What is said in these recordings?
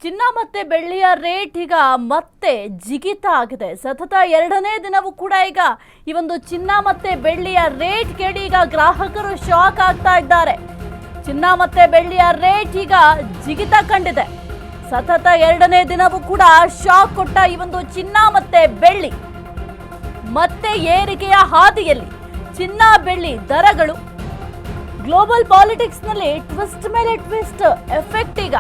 ಚಿನ್ನ ಮತ್ತೆ ಬೆಳ್ಳಿಯ ರೇಟ್ ಈಗ ಮತ್ತೆ ಜಿಗಿತ ಆಗಿದೆ. ಸತತ ಎರಡನೇ ದಿನವೂ ಕೂಡ ಈಗ ಈ ಒಂದು ಚಿನ್ನ ಮತ್ತೆ ಬೆಳ್ಳಿಯ ರೇಟ್ ಕೇಳಿ ಈಗ ಗ್ರಾಹಕರು ಶಾಕ್ ಆಗ್ತಾ ಇದ್ದಾರೆ. ಚಿನ್ನ ಮತ್ತೆ ಬೆಳ್ಳಿಯ ರೇಟ್ ಈಗ ಜಿಗಿತ ಕಂಡಿದೆ. ಸತತ ಎರಡನೇ ದಿನವೂ ಕೂಡ ಶಾಕ್ ಕೊಟ್ಟ ಈ ಒಂದು ಚಿನ್ನ ಮತ್ತೆ ಬೆಳ್ಳಿ ಮತ್ತೆ ಏರಿಕೆಯ ಹಾದಿಯಲ್ಲಿ. ಚಿನ್ನ ಬೆಳ್ಳಿ ದರಗಳು ಗ್ಲೋಬಲ್ ಪಾಲಿಟಿಕ್ಸ್ ನಲ್ಲಿ ಟ್ವಿಸ್ಟ್ ಮೇಲೆ ಟ್ವಿಸ್ಟ್ ಎಫೆಕ್ಟ್ ಈಗ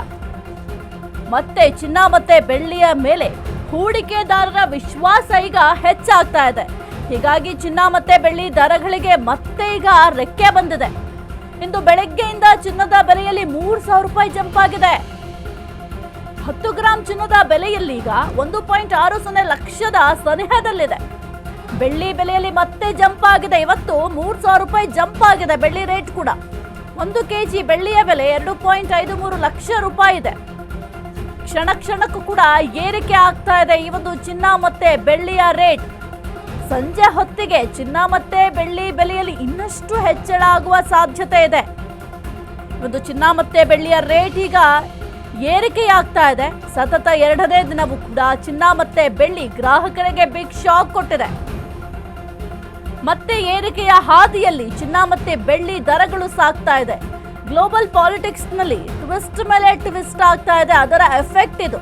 ಮತ್ತೆ ಚಿನ್ನ ಮತ್ತೆ ಬೆಳ್ಳಿಯ ಮೇಲೆ ಹೂಡಿಕೆದಾರರ ವಿಶ್ವಾಸ ಈಗ ಹೆಚ್ಚಾಗ್ತಾ ಇದೆ. ಹೀಗಾಗಿ ಚಿನ್ನ ಮತ್ತೆ ಬೆಳ್ಳಿ ದರಗಳಿಗೆ ಮತ್ತೆ ಈಗ ರೆಕ್ಕೆ ಬಂದಿದೆ. ಇಂದು ಬೆಳಗ್ಗೆಯಿಂದ ಚಿನ್ನದ ಬೆಲೆಯಲ್ಲಿ 3,000 ರೂಪಾಯಿ ಜಂಪ್ ಆಗಿದೆ. 10 ಗ್ರಾಂ ಚಿನ್ನದ ಬೆಲೆಯಲ್ಲಿ ಈಗ 1.60 ಲಕ್ಷದ ಸನಿಹದಲ್ಲಿದೆ. ಬೆಳ್ಳಿ ಬೆಲೆಯಲ್ಲಿ ಮತ್ತೆ ಜಂಪ್ ಆಗಿದೆ. ಇವತ್ತು 3,000 ರೂಪಾಯಿ ಜಂಪ್ ಆಗಿದೆ ಬೆಳ್ಳಿ ರೇಟ್ ಕೂಡ. 1 ಕೆಜಿ ಬೆಳ್ಳಿಯ ಬೆಲೆ 2.53 ಲಕ್ಷ ರೂಪಾಯಿ ಇದೆ. ಕ್ಷಣ ಕ್ಷಣಕ್ಕೂ ಕೂಡ ಏರಿಕೆ ಆಗ್ತಾ ಇದೆ ಈ ಒಂದು ಚಿನ್ನ ಮತ್ತೆ ಬೆಳ್ಳಿಯ ರೇಟ್. ಸಂಜೆ ಹೊತ್ತಿಗೆ ಚಿನ್ನ ಮತ್ತೆ ಬೆಳ್ಳಿ ಬೆಲೆಯಲ್ಲಿ ಇನ್ನಷ್ಟು ಹೆಚ್ಚಳ ಆಗುವ ಸಾಧ್ಯತೆ ಇದೆ. ಒಂದು ಚಿನ್ನ ಮತ್ತೆ ಬೆಳ್ಳಿಯ ರೇಟ್ ಈಗ ಏರಿಕೆಯಾಗ್ತಾ ಇದೆ. ಸತತ ಎರಡನೇ ದಿನವೂ ಕೂಡ ಚಿನ್ನ ಮತ್ತೆ ಬೆಳ್ಳಿ ಗ್ರಾಹಕರಿಗೆ ಬಿಗ್ ಶಾಕ್ ಕೊಟ್ಟಿದೆ. ಮತ್ತೆ ಏರಿಕೆಯ ಹಾದಿಯಲ್ಲಿ ಚಿನ್ನ ಮತ್ತೆ ಬೆಳ್ಳಿ ದರಗಳು ಸಾಗ್ತಾ ಇದೆ. ಗ್ಲೋಬಲ್ ಪಾಲಿಟಿಕ್ಸ್ ನಲ್ಲಿ ಟ್ವಿಸ್ಟ್ ಮೇಲೆ ಟ್ವಿಸ್ಟ್ ಆಗ್ತಾ ಇದೆ. ಅದರ ಎಫೆಕ್ಟ್ ಇದು.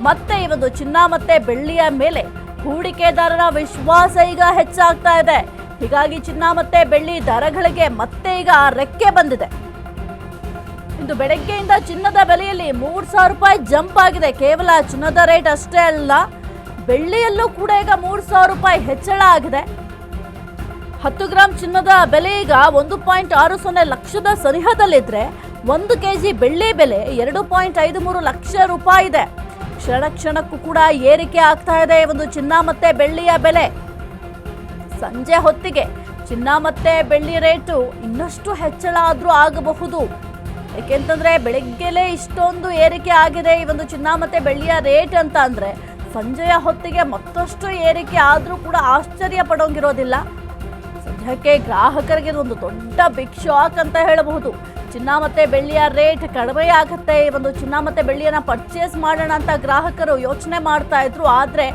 ಮತ್ತೆ ಈ ಒಂದು ಚಿನ್ನ ಮತ್ತೆ ಬೆಳ್ಳಿಯ ಮೇಲೆ ಹೂಡಿಕೆದಾರರ ವಿಶ್ವಾಸ ಈಗ ಹೆಚ್ಚಾಗ್ತಾ ಇದೆ. ಹೀಗಾಗಿ ಚಿನ್ನ ಮತ್ತೆ ಬೆಳ್ಳಿ ದರಗಳಿಗೆ ಮತ್ತೆ ಈಗ ರೆಕ್ಕೆ ಬಂದಿದೆ. ಇಂದು ಬೆಳಗ್ಗೆಯಿಂದ ಚಿನ್ನದ ಬೆಲೆಯಲ್ಲಿ 3,000 ರೂಪಾಯಿ ಜಂಪ್ ಆಗಿದೆ. ಕೇವಲ ಚಿನ್ನದ ರೇಟ್ ಅಷ್ಟೇ ಅಲ್ಲ, ಬೆಳ್ಳಿಯಲ್ಲೂ ಕೂಡ ಈಗ 3,000 ರೂಪಾಯಿ ಹೆಚ್ಚಳ ಆಗಿದೆ. 10 ಗ್ರಾಂ ಚಿನ್ನದ ಬೆಲೆ ಈಗ 1.60 ಲಕ್ಷದ ಸನಿಹದಲ್ಲಿದ್ರೆ 1 ಕೆಜಿ ಬೆಳ್ಳಿ ಬೆಲೆ 2.53 ಲಕ್ಷ ರೂಪಾಯಿ ಇದೆ. ಕ್ಷಣ ಕ್ಷಣಕ್ಕೂ ಕೂಡ ಏರಿಕೆ ಆಗ್ತಾ ಇದೆ ಒಂದು ಚಿನ್ನ ಮತ್ತೆ ಬೆಳ್ಳಿಯ ಬೆಲೆ. ಸಂಜೆ ಹೊತ್ತಿಗೆ ಚಿನ್ನ ಮತ್ತೆ ಬೆಳ್ಳಿ ರೇಟು ಇನ್ನಷ್ಟು ಹೆಚ್ಚಳ ಆದ್ರೂ ಆಗಬಹುದು. ಏಕೆಂತಂದ್ರೆ ಬೆಳಗ್ಗೆಲೇ ಇಷ್ಟೊಂದು ಏರಿಕೆ ಆಗಿದೆ ಈ ಒಂದು ಚಿನ್ನ ಮತ್ತೆ ಬೆಳ್ಳಿಯ ರೇಟ್ ಅಂತ ಅಂದ್ರೆ ಸಂಜೆಯ ಹೊತ್ತಿಗೆ ಮತ್ತಷ್ಟು ಏರಿಕೆ ಆದ್ರೂ ಕೂಡ ಆಶ್ಚರ್ಯ ಪಡೋಂಗಿರೋದಿಲ್ಲ. ಸದ್ಯಕ್ಕೆ ಗ್ರಾಹಕರಿಗೆ ಒಂದು ದೊಡ್ಡ ಬಿಗ್ ಶಾಕ್ ಅಂತ ಹೇಳಬಹುದು. ಚಿನ್ನ ಮತ್ತೆ ಬೆಳ್ಳಿಯ ರೇಟ್ ಕಡಿಮೆ ಆಗುತ್ತೆ. ಈ ಒಂದು ಚಿನ್ನ ಮತ್ತೆ ಬೆಳ್ಳಿಯನ್ನ ಪರ್ಚೇಸ್ ಮಾಡೋಣ ಅಂತ ಗ್ರಾಹಕರು ಯೋಚನೆ ಮಾಡ್ತಾ ಇದ್ರು. ಆದ್ರೆ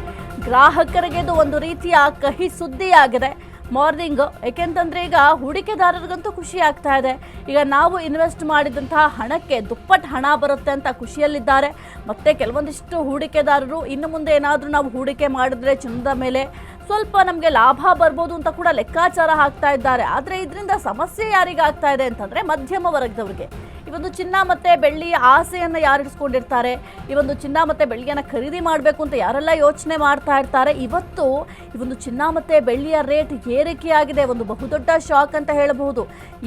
ಗ್ರಾಹಕರಿಗೆ ಇದು ಒಂದು ರೀತಿಯ ಕಹಿ ಸುದ್ದಿ ಆಗಿದೆ ಮಾರ್ನಿಂಗ್. ಏಕೆಂತಂದ್ರೆ ಈಗ ಹೂಡಿಕೆದಾರರಿಗಂತೂ ಖುಷಿ ಆಗ್ತಾ ಇದೆ. ಈಗ ನಾವು ಇನ್ವೆಸ್ಟ್ ಮಾಡಿದಂತಹ ಹಣಕ್ಕೆ ದುಪ್ಪಟ್ಟು ಹಣ ಬರುತ್ತೆ ಅಂತ ಖುಷಿಯಲ್ಲಿದ್ದಾರೆ. ಮತ್ತೆ ಕೆಲವೊಂದಿಷ್ಟು ಹೂಡಿಕೆದಾರರು ಇನ್ನು ಮುಂದೆ ಏನಾದರೂ ನಾವು ಹೂಡಿಕೆ ಮಾಡಿದ್ರೆ ಚಿನ್ನದ ಮೇಲೆ ಸ್ವಲ್ಪ ನಮಗೆ ಲಾಭ ಬರ್ಬೋದು ಅಂತ ಕೂಡ ಲೆಕ್ಕಾಚಾರ ಹಾಕ್ತಾ ಇದ್ದಾರೆ. ಆದರೆ ಇದರಿಂದ ಸಮಸ್ಯೆ ಯಾರಿಗಾಗ್ತಾ ಇದೆ ಅಂತಂದರೆ ಮಧ್ಯಮ ವರ್ಗದವರಿಗೆ. ಈ ಒಂದು ಚಿನ್ನ ಮತ್ತು ಬೆಳ್ಳಿಯ ಆಸೆಯನ್ನು ಯಾರು ಇರಿಸ್ಕೊಂಡಿರ್ತಾರೆ, ಈ ಒಂದು ಚಿನ್ನ ಮತ್ತು ಬೆಳ್ಳಿಯನ್ನು ಖರೀದಿ ಮಾಡಬೇಕು ಅಂತ ಯಾರೆಲ್ಲ ಯೋಚನೆ ಮಾಡ್ತಾ ಇರ್ತಾರೆ, ಇವತ್ತು ಈ ಒಂದು ಚಿನ್ನ ಮತ್ತು ಬೆಳ್ಳಿಯ ರೇಟ್ ಏರಿಕೆಯಾಗಿದೆ. ಒಂದು ಬಹುದೊಡ್ಡ ಶಾಕ್ ಅಂತ ಹೇಳಬಹುದು.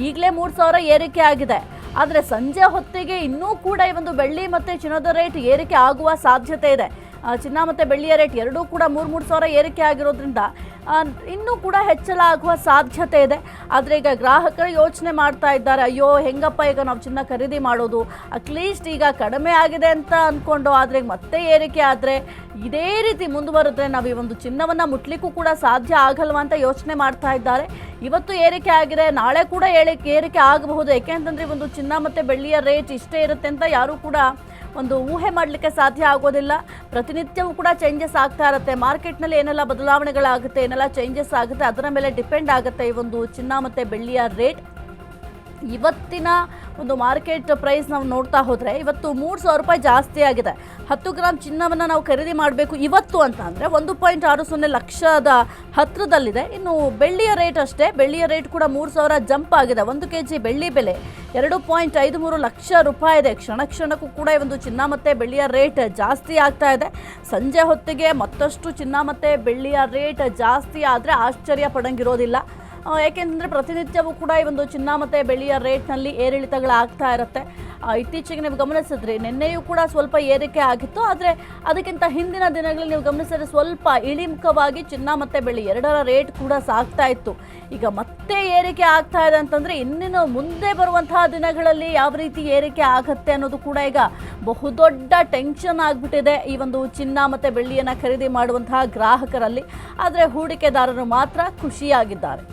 ಈಗಲೇ 3,000 ಏರಿಕೆ ಆಗಿದೆ. ಆದರೆ ಸಂಜೆ ಹೊತ್ತಿಗೆ ಇನ್ನೂ ಕೂಡ ಈ ಒಂದು ಬೆಳ್ಳಿ ಮತ್ತು ಚಿನ್ನದ ರೇಟ್ ಏರಿಕೆ ಆಗುವ ಸಾಧ್ಯತೆ ಇದೆ. ಚಿನ್ನ ಮತ್ತು ಬೆಳ್ಳಿಯ ರೇಟ್ ಎರಡೂ ಕೂಡ 3,000 ಏರಿಕೆ ಆಗಿರೋದ್ರಿಂದ ಇನ್ನೂ ಕೂಡ ಹೆಚ್ಚಳ ಆಗುವ ಸಾಧ್ಯತೆ ಇದೆ. ಆದರೆ ಈಗ ಗ್ರಾಹಕರು ಯೋಚನೆ ಮಾಡ್ತಾ ಇದ್ದಾರೆ, ಅಯ್ಯೋ ಹೆಂಗಪ್ಪ ಈಗ ನಾವು ಚಿನ್ನ ಖರೀದಿ ಮಾಡೋದು, ಅಟ್ಲೀಸ್ಟ್ ಈಗ ಕಡಿಮೆ ಆಗಿದೆ ಅಂತ ಅಂದ್ಕೊಂಡು, ಆದರೆ ಮತ್ತೆ ಏರಿಕೆ ಆದರೆ ಇದೇ ರೀತಿ ಮುಂದುವರೆದ್ರೆ ನಾವು ಈ ಒಂದು ಚಿನ್ನವನ್ನು ಮುಟ್ಲಿಕ್ಕೂ ಕೂಡ ಸಾಧ್ಯ ಆಗಲ್ವಾ ಅಂತ ಯೋಚನೆ ಮಾಡ್ತಾ ಇದ್ದಾರೆ. ಇವತ್ತು ಏರಿಕೆ ಆಗಿದೆ, ನಾಳೆ ಕೂಡ ಏರಿಕೆ ಆಗಬಹುದು. ಯಾಕೆಂತಂದರೆ ಒಂದು ಚಿನ್ನ ಮತ್ತು ಬೆಳ್ಳಿಯ ರೇಟ್ ಇಷ್ಟೇ ಇರುತ್ತೆ ಅಂತ ಯಾರೂ ಕೂಡ ಒಂದು ಊಹೆ ಮಾಡಲಿಕ್ಕೆ ಸಾಧ್ಯ ಆಗೋದಿಲ್ಲ. ಪ್ರತಿನಿತ್ಯವೂ ಕೂಡ ಚೇಂಜಸ್ ಆಗ್ತಾ ಇರುತ್ತೆ. ಮಾರ್ಕೆಟ್ನಲ್ಲಿ ಏನೆಲ್ಲ ಬದಲಾವಣೆಗಳಾಗುತ್ತೆ, ಏನೆಲ್ಲ ಚೇಂಜಸ್ ಆಗುತ್ತೆ, ಅದರ ಮೇಲೆ ಡಿಪೆಂಡ್ ಆಗುತ್ತೆ ಈ ಒಂದು ಚಿನ್ನ ಮತ್ತು ಬೆಳ್ಳಿಯ ರೇಟ್. ಇವತ್ತಿನ ಒಂದು ಮಾರ್ಕೆಟ್ ಪ್ರೈಸ್ ನಾವು ನೋಡ್ತಾ ಹೋದರೆ ಇವತ್ತು 3,000 ರೂಪಾಯಿ ಜಾಸ್ತಿ ಆಗಿದೆ. 10 ಗ್ರಾಂ ಚಿನ್ನವನ್ನು ನಾವು ಖರೀದಿ ಮಾಡಬೇಕು ಇವತ್ತು ಅಂತ ಅಂದರೆ 1.60 ಲಕ್ಷದ ಹತ್ತಿರದಲ್ಲಿದೆ. ಇನ್ನು ಬೆಳ್ಳಿಯ ರೇಟ್ ಅಷ್ಟೇ, ಬೆಳ್ಳಿಯ ರೇಟ್ ಕೂಡ 3,000 ಜಂಪ್ ಆಗಿದೆ. 1 ಕೆಜಿ ಬೆಳ್ಳಿ ಬೆಲೆ 2.53 ಲಕ್ಷ ರೂಪಾಯಿ ಇದೆ. ಕ್ಷಣ ಕ್ಷಣಕ್ಕೂ ಕೂಡ ಈ ಒಂದು ಚಿನ್ನ ಮತ್ತು ಬೆಳ್ಳಿಯ ರೇಟ್ ಜಾಸ್ತಿ ಆಗ್ತಾ ಇದೆ. ಸಂಜೆ ಹೊತ್ತಿಗೆ ಮತ್ತಷ್ಟು ಚಿನ್ನ ಮತ್ತು ಬೆಳ್ಳಿಯ ರೇಟ್ ಜಾಸ್ತಿ ಆದರೆ ಆಶ್ಚರ್ಯ ಪಡೋಂಗಿರೋದಿಲ್ಲ. ಏಕೆಂದರೆ ಪ್ರತಿನಿತ್ಯವೂ ಕೂಡ ಈ ಒಂದು ಚಿನ್ನ ಮತ್ತು ಬೆಳ್ಳಿಯ ರೇಟ್ನಲ್ಲಿ ಏರಿಳಿತಗಳಾಗ್ತಾ ಇರುತ್ತೆ. ಇತ್ತೀಚೆಗೆ ನೀವು ಗಮನಿಸಿದ್ರಿ, ನಿನ್ನೆಯೂ ಕೂಡ ಸ್ವಲ್ಪ ಏರಿಕೆ ಆಗಿತ್ತು. ಆದರೆ ಅದಕ್ಕಿಂತ ಹಿಂದಿನ ದಿನಗಳಲ್ಲಿ ನೀವು ಗಮನಿಸಿದ್ರೆ ಸ್ವಲ್ಪ ಇಳಿಮುಖವಾಗಿ ಚಿನ್ನ ಮತ್ತು ಬೆಳ್ಳಿ ಎರಡರ ರೇಟ್ ಕೂಡ ಸಾಗ್ತಾ ಇತ್ತು. ಈಗ ಮತ್ತೆ ಏರಿಕೆ ಆಗ್ತಾ ಇದೆ ಅಂತಂದರೆ ಇನ್ನೇನು ಮುಂದೆ ಬರುವಂತಹ ದಿನಗಳಲ್ಲಿ ಯಾವ ರೀತಿ ಏರಿಕೆ ಆಗುತ್ತೆ ಅನ್ನೋದು ಕೂಡ ಈಗ ಬಹುದೊಡ್ಡ ಟೆನ್ಷನ್ ಆಗಿಬಿಟ್ಟಿದೆ ಈ ಒಂದು ಚಿನ್ನ ಮತ್ತು ಬೆಳ್ಳಿಯನ್ನು ಖರೀದಿ ಮಾಡುವಂತಹ ಗ್ರಾಹಕರಲ್ಲಿ. ಆದರೆ ಹೂಡಿಕೆದಾರರು ಮಾತ್ರ ಖುಷಿಯಾಗಿದ್ದಾರೆ.